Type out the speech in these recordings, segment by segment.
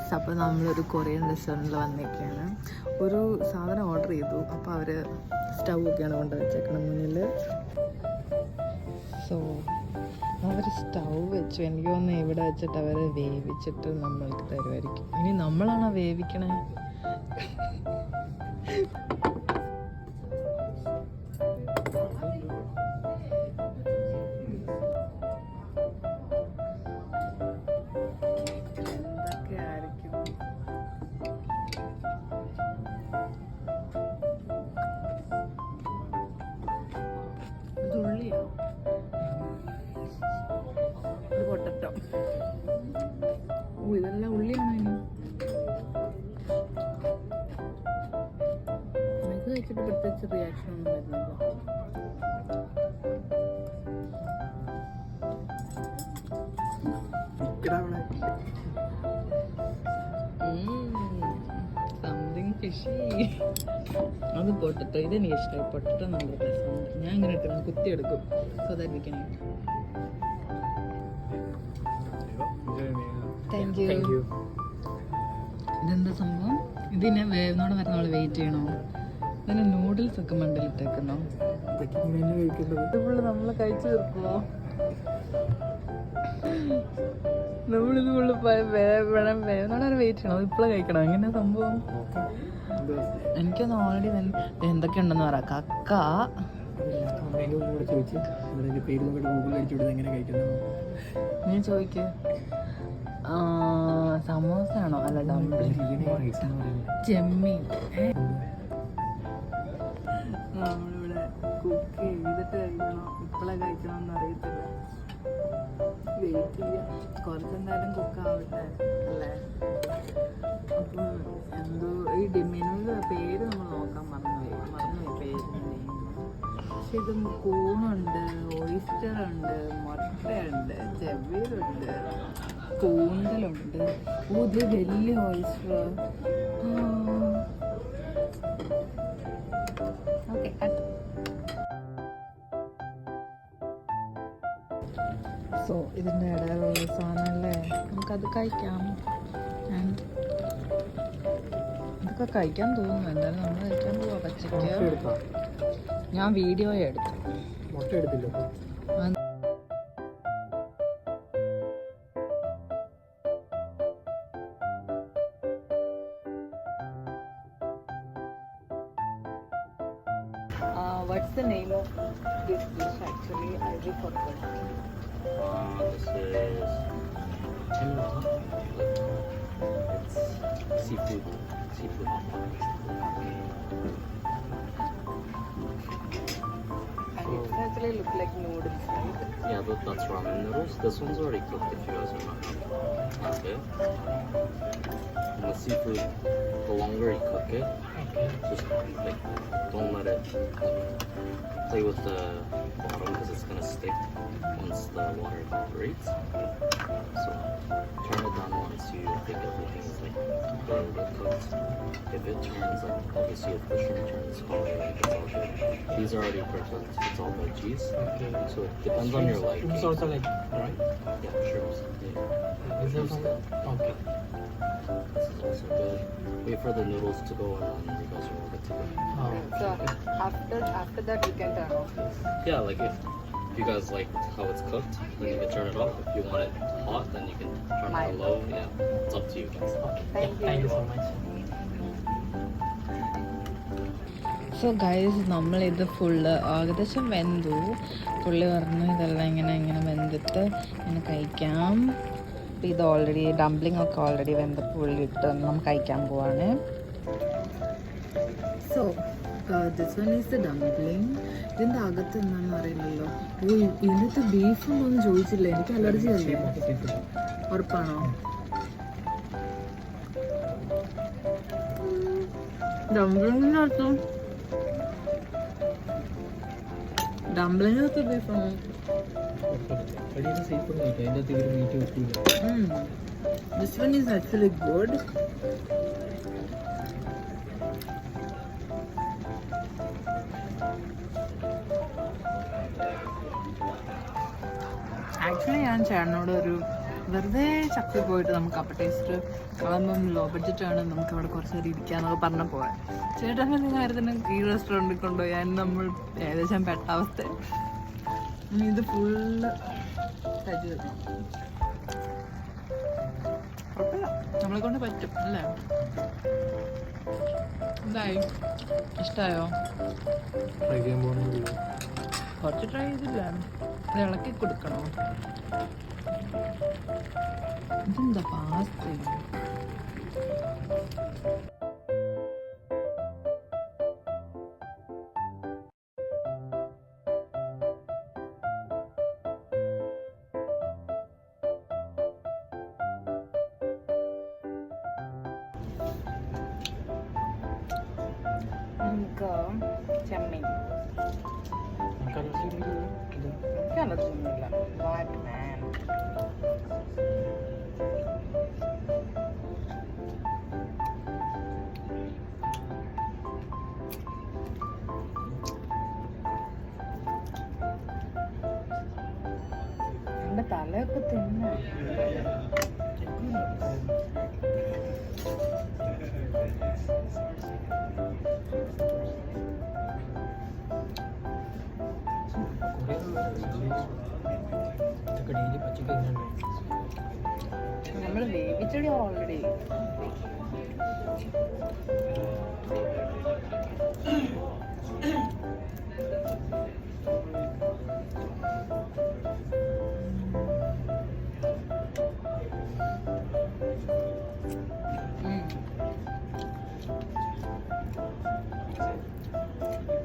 Guys, അപ്പോൾ നമ്മളൊരു Korean റെസ്റ്റോറൻറ്റിൽ വന്നിരിക്കുകയാണ്. ഒരു സാധനം ഓർഡർ ചെയ്തു. അപ്പോൾ അവർ സ്റ്റൗ ഒക്കെയാണ് കൊണ്ടുവച്ചേക്കണം മുന്നിൽ. സോ അവർ സ്റ്റൗ വെച്ചു. എനിക്ക് തോന്നുന്നു ഇവിടെ വെച്ചിട്ട് അവർ വേവിച്ചിട്ട് നമ്മൾക്ക് തരുമായിരിക്കും. ഇനി നമ്മളാണോ വേവിക്കണേ? പൊട്ടറ്റോ. ഇതെല്ലാം ഉള്ളിയാണോ? ഇനി എനിക്ക് കഴിച്ചിട്ട് പ്രത്യേകിച്ച് റിയാക്ഷൻ ഒന്നും വരുന്നില്ല. Something fishy. അത് പൊട്ടറ്റോ. ഇതെനിക്ക് ഇഷ്ടമായി. പൊട്ടറ്റോ നല്ല രസമുണ്ട്. ഞാൻ ഇങ്ങനെ എടുക്കണം, കുത്തിയെടുക്കും. So that we can eat. Thank you. ഇതെന്താ സംഭവം? ഇതിനെ വേവുന്നോടെ വരെ നമ്മൾ വെയിറ്റ് ചെയ്യണോ? ഇതിന് നൂഡിൽസ് ഒക്കെ മണ്ടലിട്ടേക്കുന്നോ? ഇതുപോലെ നമ്മൾ കഴിച്ചു തീർക്കുമോ? നമ്മളിത് വേവുന്നോടെ വരെ വെയിറ്റ് ചെയ്യണോ? ഇപ്പോഴും കഴിക്കണോ? എങ്ങനെയാ സംഭവം? എനിക്കൊന്ന് ഓൾറെഡി എന്തൊക്കെ ഉണ്ടെന്ന് പറയാം. കക്ക, നീ ചോദിക്ക. സമോസ ആണോ? അല്ല, ചെമ്മീൻ. നമ്മളിവിടെ കുക്ക് ചെയ്തിട്ട് കഴിക്കണോ ഇപ്പോഴേ കഴിക്കണമെന്ന് അറിയത്തില്ല. വെയിറ്റ് ചെയ്യാം. കുറച്ചെന്തായാലും കുക്ക് ആവട്ടെ അല്ലേ? അപ്പം എന്തോ ഈ മെനുവിൽ പേര് നമ്മൾ നോക്കാൻ മറന്നുപോയി പേരിൻ്റെ നെയിം. പക്ഷെ ഇത് കൂണുണ്ട്, ഓയിസ്റ്റർ ഉണ്ട്, മുട്ടയുണ്ട്, ചെവീറുണ്ട്, കൂന്തലുണ്ട്. ഇത് വലിയ ഓയിസ്റ്റർ. ഓക്കെ. സോ ഇതിൻ്റെ ഇടയിലുള്ള സാധനമല്ലേ, നമുക്കത് കഴിക്കാം. ഇതൊക്കെ കഴിക്കാൻ തോന്നുന്നു. എന്തായാലും നമ്മൾ കഴിക്കാൻ പോവാ. പച്ചയ്ക്ക് ഞാൻ വീഡിയോ എടുത്തു. മുട്ട എടുത്തില്ല. What's the name of this dish actually? I forgot. This is Timurata. It's seafood. And it actually look like noodles, right? Yeah, that's ramen noodles. This one's already cooked if you guys are not happy. Okay. And the seafood, the longer you cook it, just like don't let it play with the bottom because it's gonna stick once the water evaporates. So turn it down once you think everything is like very well cooked. If it turns like obviously if the shrimp turns color, like it's all good. These are already cooked. It's all veggies. Okay. So it depends on your liking. Shrimps also like right? Yeah, shrimps. Yeah. Is there some? Okay. This is also good. Wait for the noodles to go and then you guys are all good to go. Oh. So after that we can turn off this. Yeah, like if you guys like how it's cooked, then you can turn it off. If you want it hot, then you can turn it on low. Yeah, it's up to you guys. Thank you. Thank you so much. So guys, നമ്മളിത് full ഏകദേശം വെന്തു. പുള്ളി പറഞ്ഞു ഇതെല്ലാം ഇങ്ങനെ വെന്തിട്ട് ഇങ്ങനെ കഴിക്കാം. അപ്പോൾ ഇത് ഓൾറെഡി ഡംപ്ലിംഗ് ഒക്കെ ഓൾറെഡി വെന്തപ്പോൾ പുള്ളി ഇട്ട് നമ്മൾ കഴിക്കാൻ പോവാണ്. So this one is the dumpling. ഇതിൻ്റെ അകത്ത് എന്താണെന്ന് അറിയില്ലല്ലോ. ഓ, ഇതിനകത്ത് ബീഫൊന്നും ചോദിച്ചില്ല. എനിക്ക് അലർജി അല്ലേ? ഉറപ്പാണോ? ഡംപ്ലിങ്ങിനകത്ത് ബീഫാണോ? This one is actually good. Actually ഞാൻ ചേട്ടനോട് ഒരു വെറുതെ ചക്കി പോയിട്ട് നമുക്ക് അപ്പം ടേസ്റ്റ് അതൊന്നും ലോ ബഡ്ജറ്റാണ്, നമുക്ക് അവിടെ കുറച്ച് നേരം ഇരിക്കാന്നൊക്കെ പറഞ്ഞ പോകാൻ. ചേട്ടൻ കാര്യത്തിന് ഈ റെസ്റ്റോറൻറ്റിൽ കൊണ്ടുപോയി അതിന് നമ്മൾ ഏകദേശം പെട്ട അവസ്ഥ. ഇനി ഇത് ഫുള്ള് കഴിച്ചു തരണം. കുഴപ്പമില്ല, നമ്മളെ കൊണ്ട് പറ്റും അല്ലേ? എന്തായി, ഇഷ്ടമായോ? ട്രൈ ചെയ്യാൻ പോകുന്നത് കുറച്ച് ട്രൈ ചെയ്തില്ല, ഇത് ഇളക്കി കൊടുക്കണോ? ഇതെന്താ പാസ്ത? നമുക്ക് ചെമ്മീൻ എനിക്കലർച്ചൊന്നുമില്ല. വാറ്റ് മാൻ. എൻ്റെ തലയൊക്കെ തിന്ന. ഇതൊക്കെ ഡെയിലി പച്ചക്ക് തിന്നുന്നുണ്ട്. നമ്മൾ വേവിച്ചടി ഓൾറെഡി.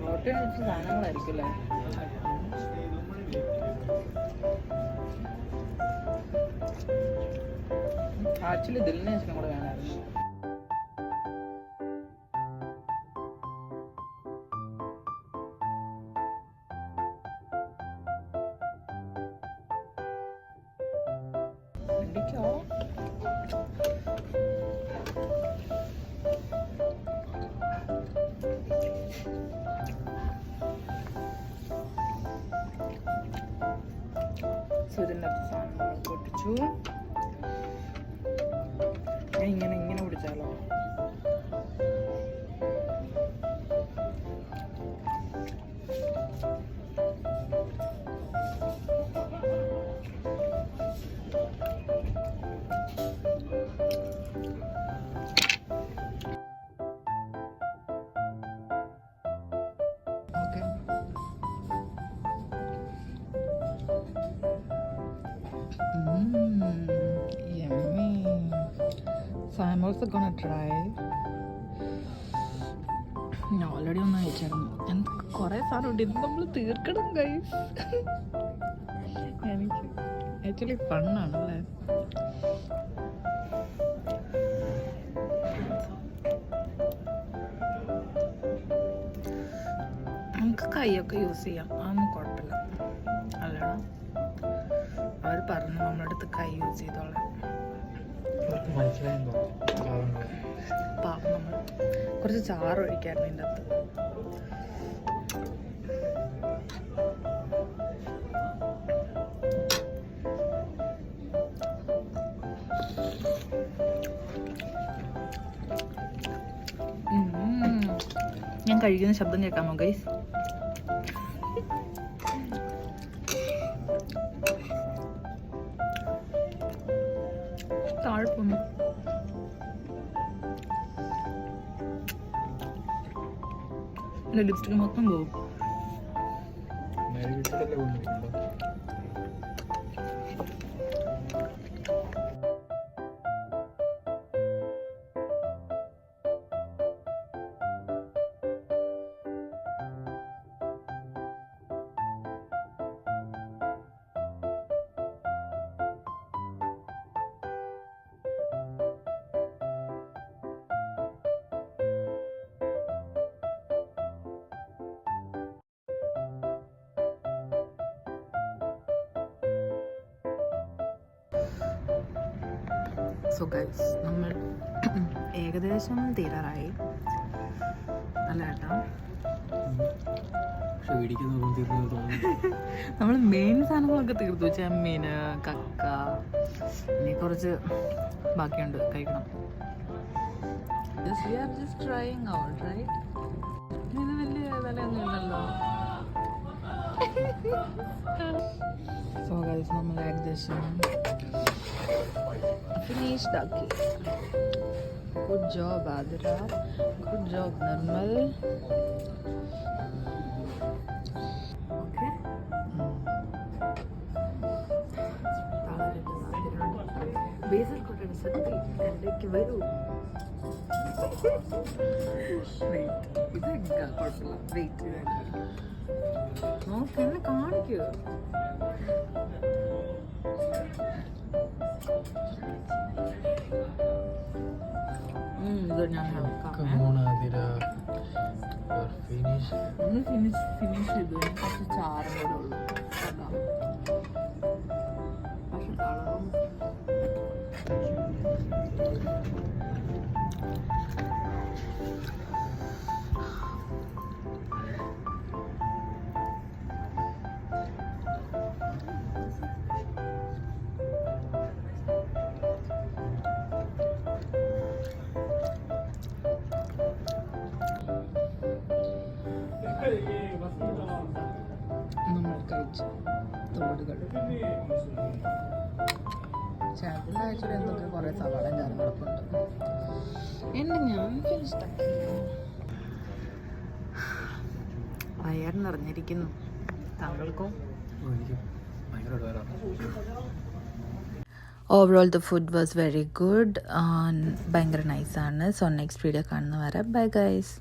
പ്രോട്ടീൻ വെച്ച സാധനങ്ങളായിരിക്കും അല്ലേ? ആക്ച്വലി ഇതിലിനെ വെച്ചിട്ടും കൂടെ വേണമായിരുന്നു. വണ്ടിക്കോ ഇതിൻ്റെ സാധനങ്ങൾ പൊട്ടിച്ചു. ഇങ്ങനെ പിടിച്ചാലോ? Okay, yummy. So I'm also gonna try. ഞാൻ ഓൾറെഡി ഒന്ന് കഴിച്ചായിരുന്നു. എനിക്ക് കുറേ സാധനം ഉണ്ട്, ഇത് നമ്മൾ തീർക്കണം ഗൈസ്. എനിക്ക് ആക്ച്വലി ഫണ്ണാണല്ലേ? നമുക്ക് കൈയൊക്കെ യൂസ് ചെയ്യാം, അതൊന്നും കുഴപ്പമില്ല അല്ലടാ. അവർ പറഞ്ഞു നമ്മുടെ അടുത്ത് കൈ യൂസ് ചെയ്തോളാം. പാപ്പം നമ്മൾ കുറച്ച് ചാറ് ഒഴിക്കായിരുന്നു ഇതിൻ്റെ അകത്ത്. ഞാൻ കഴിക്കുന്ന ശബ്ദം കേൾക്കാമോ ഗൈസ്? താഴ്പ്പൊന്നു ലിപ്സ്റ്റിക് മൊത്തം പോകും. സോ ഗൈസ്, നമ്മൾ ഏകദേശം തീരാറായി അല്ല ഏട്ടാ? പക്ഷെ വീടിക്കുന്നതൊന്നും തീർന്നു തോന്നുന്നു. നമ്മൾ മെയിൻ സാധനങ്ങളൊക്കെ തീർത്തു. ചെമ്മീൻ, കക്ക, ഇനി കുറച്ച് ബാക്കിയുണ്ട് കഴിക്കണം. We are just trying out, right? ഇതിന് വലിയ വിലയൊന്നും ഇല്ലല്ലോ. So guys, നമ്മൾ ഏകദേശം ഫിനിഷ്ഡ് ആക്കി. Good job Athira, good job Nirmal. Okay, Basil കൊട്ടയുടെ സത്യം എൻ്റെക്ക് വരൂ. ഇത് കുഴപ്പമില്ല. വെയിറ്റ് നോക്ക്, എന്നെ കാണിക്കൂ. ഇത് ഞാൻ ഒന്ന് ഫിനിഷ് ചെയ്തു. കുറച്ച് ചാറും കൂടെ ഉള്ളു. പക്ഷെ കളറും നമ്മൾ കഴിച്ചു തോടുകൾ. ചേട്ടനാഴ്ചയിൽ എന്തൊക്കെ കുറേ സവാള ഞാൻ കിടപ്പുണ്ട്. ഞാൻ ഫിനിഷ്ടാക്കി. വയറ് നിറഞ്ഞിരിക്കുന്നു. താങ്കൾക്കോ? Overall the food was very good. ഭയങ്കര നൈസാണ്. സോ നെക്സ്റ്റ് വീഡിയോ കാണുന്ന വരെ ബൈ ഗൈസ്.